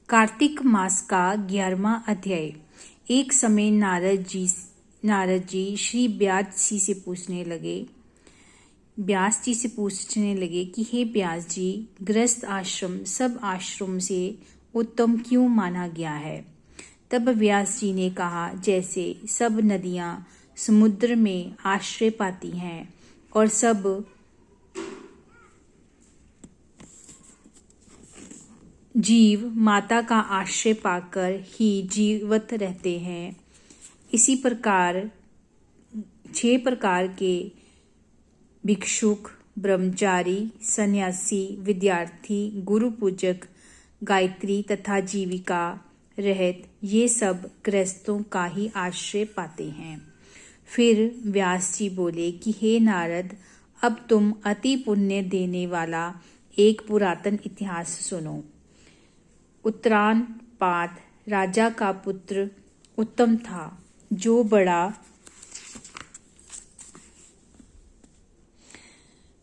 कार्तिक मास का 11वां अध्याय। एक समय नारद जी श्री व्यास जी से पूछने लगे कि हे व्यास जी, गृहस्थ आश्रम सब आश्रम से उत्तम क्यों माना गया है। तब व्यास जी ने कहा, जैसे सब नदियां समुद्र में आश्रय पाती हैं और सब जीव माता का आश्रय पाकर ही जीवित रहते हैं, इसी प्रकार 6 प्रकार के भिक्षुक, ब्रह्मचारी, सन्यासी, विद्यार्थी, गुरु पूजक, गायत्री तथा जीविका रहित ये सब गृहस्थों का ही आश्रय पाते हैं। फिर व्यास जी बोले कि हे नारद, अब तुम अति पुण्य देने वाला एक पुरातन इतिहास सुनो। उत्तरापाद राजा का पुत्र उत्तम था, जो बड़ा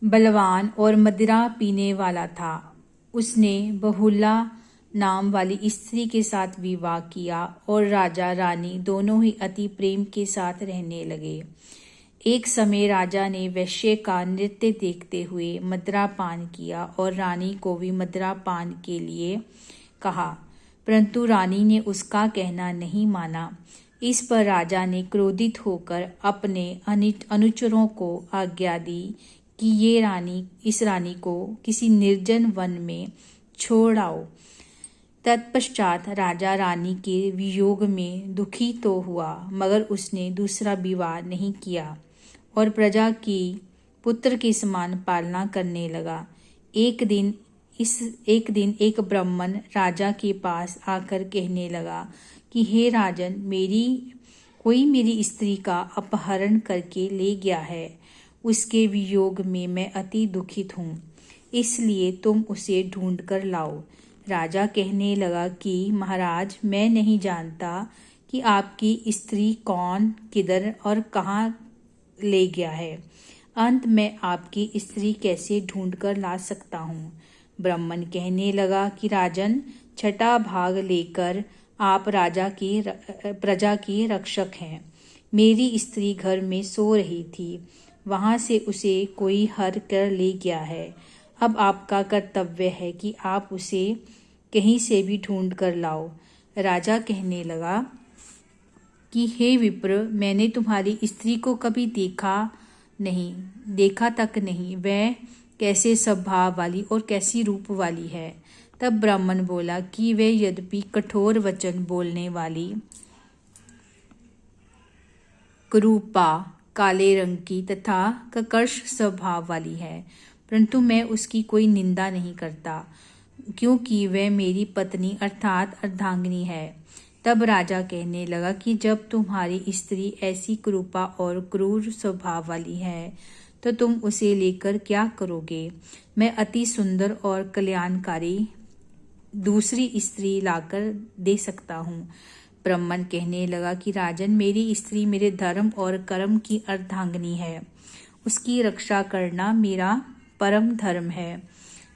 बलवान और मदिरा पीने वाला था। उसने बहुला नाम वाली स्त्री के साथ विवाह किया और राजा रानी दोनों ही अति प्रेम के साथ रहने लगे। एक समय राजा ने वैश्य का नृत्य देखते हुए मदिरा पान किया और रानी को भी मदिरा पान के लिए कहा, परंतु रानी ने उसका कहना नहीं माना। इस पर राजा ने क्रोधित होकर अपने अनुचरों को आज्ञा दी कि इस रानी को किसी निर्जन वन में छोड़ आओ। तत्पश्चात राजा रानी के वियोग में दुखी तो हुआ, मगर उसने दूसरा विवाह नहीं किया और प्रजा की पुत्र के समान पालना करने लगा। एक दिन एक ब्राह्मण राजा के पास आकर कहने लगा कि हे राजन, कोई मेरी स्त्री का अपहरण करके ले गया है। उसके वियोग में मैं अति दुखित हूँ, इसलिए तुम उसे ढूंढ कर लाओ। राजा कहने लगा कि महाराज, मैं नहीं जानता कि आपकी स्त्री कौन, किधर और कहाँ ले गया है। अंत में आपकी स्त्री कैसे ढूंढ कर ला सकता हूँ। ब्राह्मण कहने लगा कि राजन, छठा भाग लेकर आप प्रजा की रक्षक हैं। मेरी स्त्री घर में सो रही थी, वहां से उसे कोई हर कर ले गया है। अब आपका कर्तव्य है कि आप उसे कहीं से भी ढूंढ कर लाओ। राजा कहने लगा कि हे विप्र, मैंने तुम्हारी स्त्री को कभी देखा तक नहीं। वह कैसे स्वभाव वाली और कैसी रूप वाली है। तब ब्राह्मण बोला कि वह यद्यपि कठोर वचन बोलने वाली, कुरूपा, काले रंग की तथा कर्कश स्वभाव वाली है, परंतु मैं उसकी कोई निंदा नहीं करता, क्योंकि वह मेरी पत्नी अर्थात अर्धांगिनी है। तब राजा कहने लगा कि जब तुम्हारी स्त्री ऐसी कुरूपा और क्रूर स्वभाव वाली है, तो तुम उसे लेकर क्या करोगे। मैं अति सुंदर और कल्याणकारी दूसरी स्त्री लाकर दे सकता हूँ। ब्राह्मण कहने लगा कि राजन, मेरी स्त्री मेरे धर्म और कर्म की अर्धांगिनी है। उसकी रक्षा करना मेरा परम धर्म है।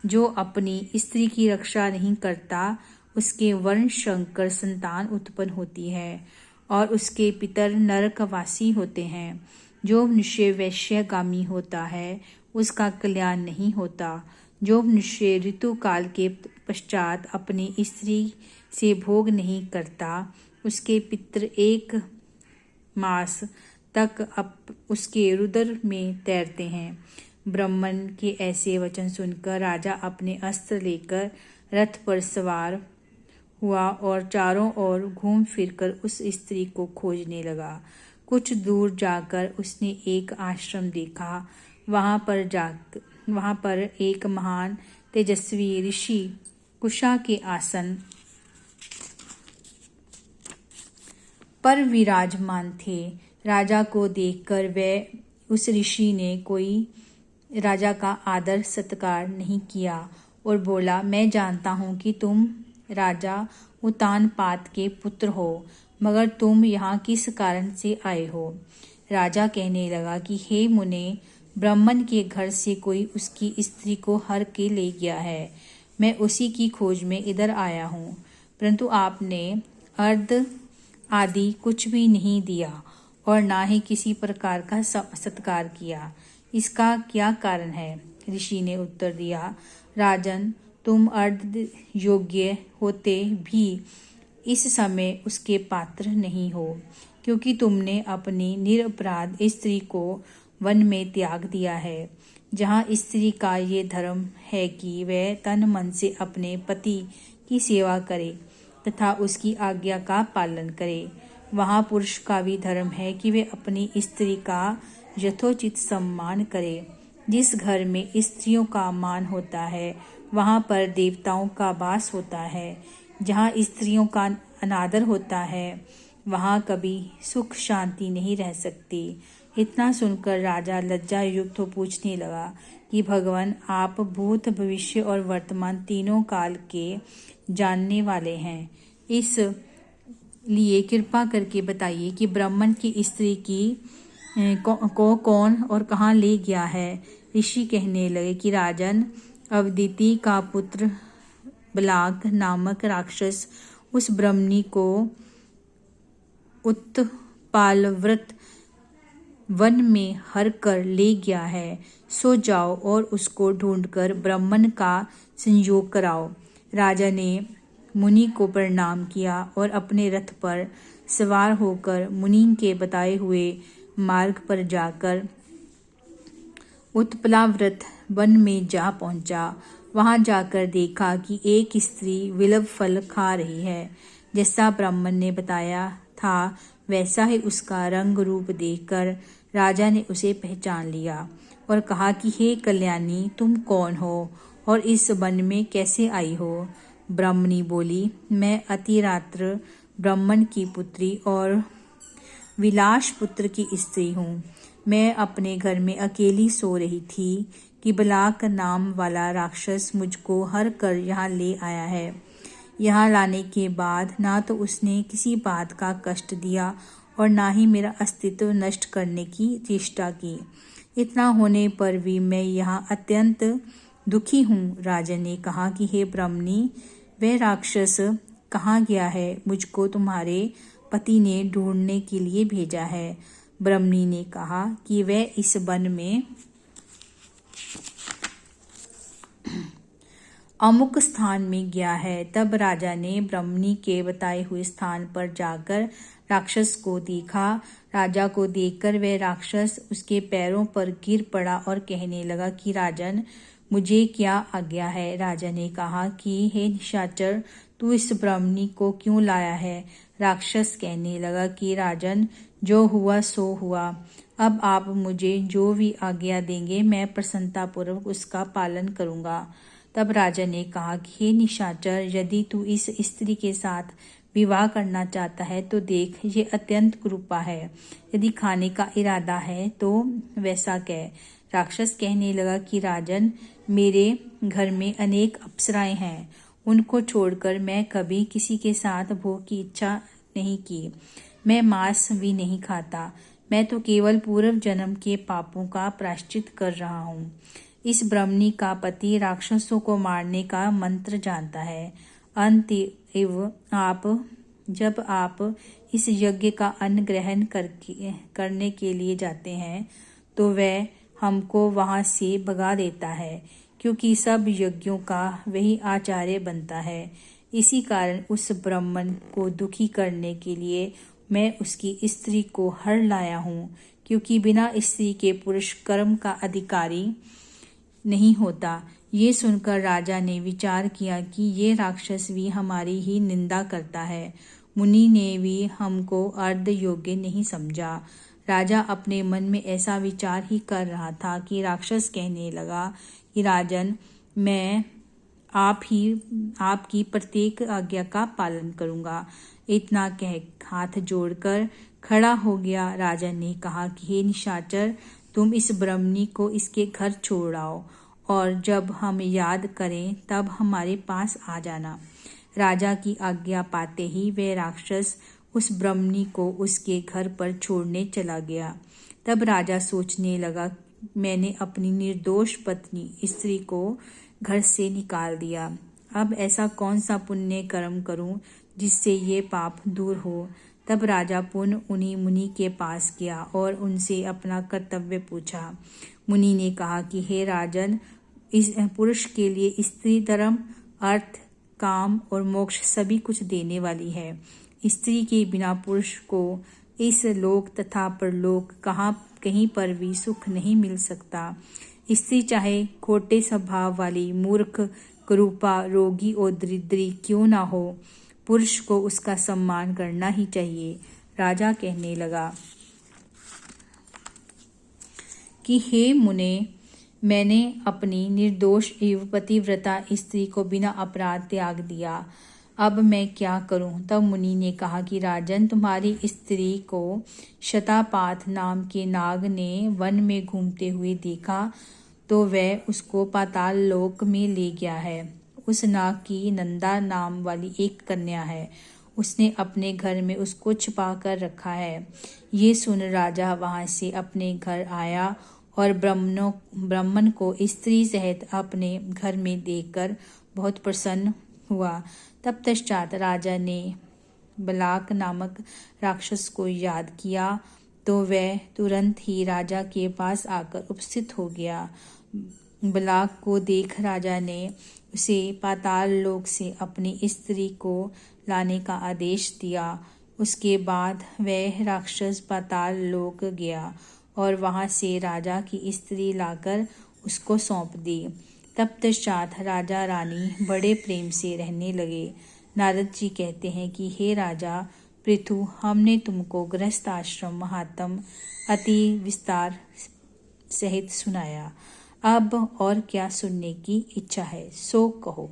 जो अपनी स्त्री की रक्षा नहीं करता, उसके वर्ण शंकर संतान उत्पन्न होती है और उसके पितर नरकवासी होते हैं। जो मनुष्य वैश्यगामी होता है, उसका कल्याण नहीं होता। जो मनुष्य ऋतु काल के पश्चात अपनी स्त्री से भोग नहीं करता, उसके पितर 1 मास तक उसके रुदर में तैरते हैं। ब्राह्मण के ऐसे वचन सुनकर राजा अपने अस्त्र लेकर रथ पर सवार हुआ और चारों ओर घूम फिरकर उस स्त्री को खोजने लगा। कुछ दूर जाकर उसने एक आश्रम देखा। वहां पर एक महान तेजस्वी ऋषि कुशा के आसन पर विराजमान थे। राजा को देखकर उस ऋषि ने कोई राजा का आदर सत्कार नहीं किया और बोला, मैं जानता हूँ कि तुम राजा उत्तानपाद के पुत्र हो, मगर तुम यहाँ किस कारण से आए हो। राजा कहने लगा कि हे मुने, ब्राह्मण के घर से कोई उसकी स्त्री को हर के ले गया है। मैं उसी की खोज में इधर आया हूँ। परंतु आपने अर्ध आदि कुछ भी नहीं दिया और ना ही किसी प्रकार का सत्कार किया। इसका क्या कारण है? ऋषि ने उत्तर दिया, राजन, तुम अर्ध योग्य होते भी इस समय उसके पात्र नहीं हो, क्योंकि तुमने अपनी निरपराध स्त्री को वन में त्याग दिया है। जहाँ स्त्री का ये धर्म है कि वह तन मन से अपने पति की सेवा करे तथा उसकी आज्ञा का पालन करे, वहाँ पुरुष का भी धर्म है कि वे अपनी स्त्री का यथोचित सम्मान करे। जिस घर में स्त्रियों का मान होता है वहाँ पर देवताओं का वास होता है। जहाँ स्त्रियों का अनादर होता है वहाँ कभी सुख शांति नहीं रह सकती। इतना सुनकर राजा लज्जा युक्त हो पूछने लगा कि भगवान, आप भूत भविष्य और वर्तमान तीनों काल के जानने वाले हैं, इस लिए कृपा करके बताइए कि ब्राह्मण की स्त्री को कौन और कहाँ ले गया है। ऋषि कहने लगे कि राजन, अवदिति का पुत्र बलाक नामक राक्षस उस ब्राह्मणी को उत्पालव्रत वन में हर कर ले गया है। सो जाओ और उसको ढूंढकर ब्राह्मण का संयोग कराओ। राजा ने मुनि को प्रणाम किया और अपने रथ पर सवार होकर मुनि के बताए हुए मार्ग पर जाकर उत्पलाव्रत वन में जा पहुंचा। वहां जाकर देखा कि एक स्त्री विलव फल खा रही है। जैसा ब्राह्मण ने बताया था वैसा ही उसका रंग रूप देखकर राजा ने उसे पहचान लिया और कहा कि हे कल्याणी, तुम कौन हो और इस वन में कैसे आई हो? ब्राह्मणी बोली, मैं अतिरात्र ब्राह्मण की पुत्री और विलास पुत्र की स्त्री हूँ। मैं अपने घर में अकेली सो रही थी कि बलाक नाम वाला राक्षस मुझको हर कर यहाँ ले आया है। यहाँ लाने के बाद ना तो उसने किसी बात का कष्ट दिया और ना ही मेरा अस्तित्व नष्ट करने की चेष्टा की। इतना होने पर भी मैं यहाँ अत्यंत दुखी हूँ। राजा ने कहा कि हे ब्राह्मणी, वह राक्षस कहाँ गया है? मुझको तुम्हारे पति ने ढूंढने के लिए भेजा है। ब्राह्मणी ने कहा कि वह इस वन में अमुक स्थान में गया है। तब राजा ने ब्राह्मणी के बताए हुए स्थान पर जाकर राक्षस को देखा। राजा को देखकर वह राक्षस उसके पैरों पर गिर पड़ा और कहने लगा कि राजन, मुझे क्या आज्ञा है? राजा ने कहा कि हे निशाचर, तू इस ब्राह्मणी को क्यों लाया है? राक्षस कहने लगा कि राजन, जो हुआ सो हुआ। अब आप मुझे जो भी आज्ञा देंगे मैं प्रसन्नतापूर्वक उसका पालन करूंगा। तब राजा ने कहा कि हे निशाचर, यदि तू इस स्त्री के साथ विवाह करना चाहता है तो देख, ये अत्यंत कृपा है। यदि खाने का इरादा है तो वैसा कह। राक्षस कहने लगा कि राजन, मेरे घर में अनेक अप्सराएं हैं, उनको छोड़कर मैं कभी किसी के साथ भोग की इच्छा नहीं की। मैं मांस भी नहीं खाता। मैं तो केवल पूर्व जन्म के पापों का प्रायश्चित कर रहा हूँ। इस ब्राह्मणी का पति राक्षसों को मारने का मंत्र जानता है। अतएव जब आप इस यज्ञ का अन्न ग्रहण करने के लिए जाते हैं तो वह हमको वहां से भगा देता है, क्योंकि सब यज्ञों का वही आचार्य बनता है। इसी कारण उस ब्राह्मण को दुखी करने के लिए मैं उसकी स्त्री को हर लाया हूँ, क्योंकि बिना स्त्री के पुरुष कर्म का अधिकारी नहीं होता। ये सुनकर राजा ने विचार किया कि ये राक्षस भी हमारी ही निंदा करता है। मुनि ने भी हमको अर्ध योग्य नहीं समझा। राजा अपने मन में ऐसा विचार ही कर रहा था कि राक्षस कहने लगा कि राजन, मैं आपकी प्रत्येक आज्ञा का पालन करूंगा। इतना कह हाथ जोड़कर खड़ा हो गया। राजा ने कहा कि हे निशाचर, तुम इस ब्राह्मणी को इसके घर छोड़ आओ और जब हम याद करें तब हमारे पास आ जाना। राजा की आज्ञा पाते ही वह राक्षस उस ब्राह्मणी को उसके घर पर छोड़ने चला गया। तब राजा सोचने लगा, मैंने अपनी निर्दोष पत्नी स्त्री को घर से निकाल दिया, अब ऐसा कौन सा पुण्य कर्म करूं जिससे ये पाप दूर हो। तब राजा पुनः उन्हीं मुनि के पास गया और उनसे अपना कर्तव्य पूछा। मुनि ने कहा कि हे राजन, इस पुरुष के लिए स्त्री धर्म, अर्थ, काम और मोक्ष सभी कुछ देने वाली है। स्त्री के बिना पुरुष को इस लोक तथा परलोक कहीं पर भी सुख नहीं मिल सकता। स्त्री चाहे खोटे स्वभाव वाली, मूर्ख, कुरूपा, रोगी और दरिद्री क्यों ना हो, पुरुष को उसका सम्मान करना ही चाहिए। राजा कहने लगा कि हे मुने, मैंने अपनी निर्दोष एवं पतिव्रता स्त्री को बिना अपराध त्याग दिया, अब मैं क्या करूं। तब मुनि ने कहा कि राजन, तुम्हारी स्त्री को शतापात नाम के नाग ने वन में घूमते हुए देखा तो वह उसको पाताल लोक में ले गया है। उस नाग की नंदा नाम वाली एक कन्या है, उसने अपने घर में उसको छुपा कर रखा है। ये सुन राजा वहां से अपने घर आया और ब्राह्मण को स्त्री सहित अपने घर में देखकर बहुत प्रसन्न हुआ। तब पश्चात राजा ने बलाक नामक राक्षस को याद किया तो वह तुरंत ही राजा के पास आकर उपस्थित हो गया। बलाक को देख राजा ने उसे पाताल लोक से अपनी स्त्री को लाने का आदेश दिया। उसके बाद वह राक्षस पाताल लोक गया और वहां से राजा की स्त्री लाकर उसको सौंप दी। तब पश्चात राजा रानी बड़े प्रेम से रहने लगे। नारद जी कहते हैं कि हे राजा पृथु, हमने तुमको गृहस्थ आश्रम महात्म अति विस्तार सहित सुनाया। अब और क्या सुनने की इच्छा है सो कहो।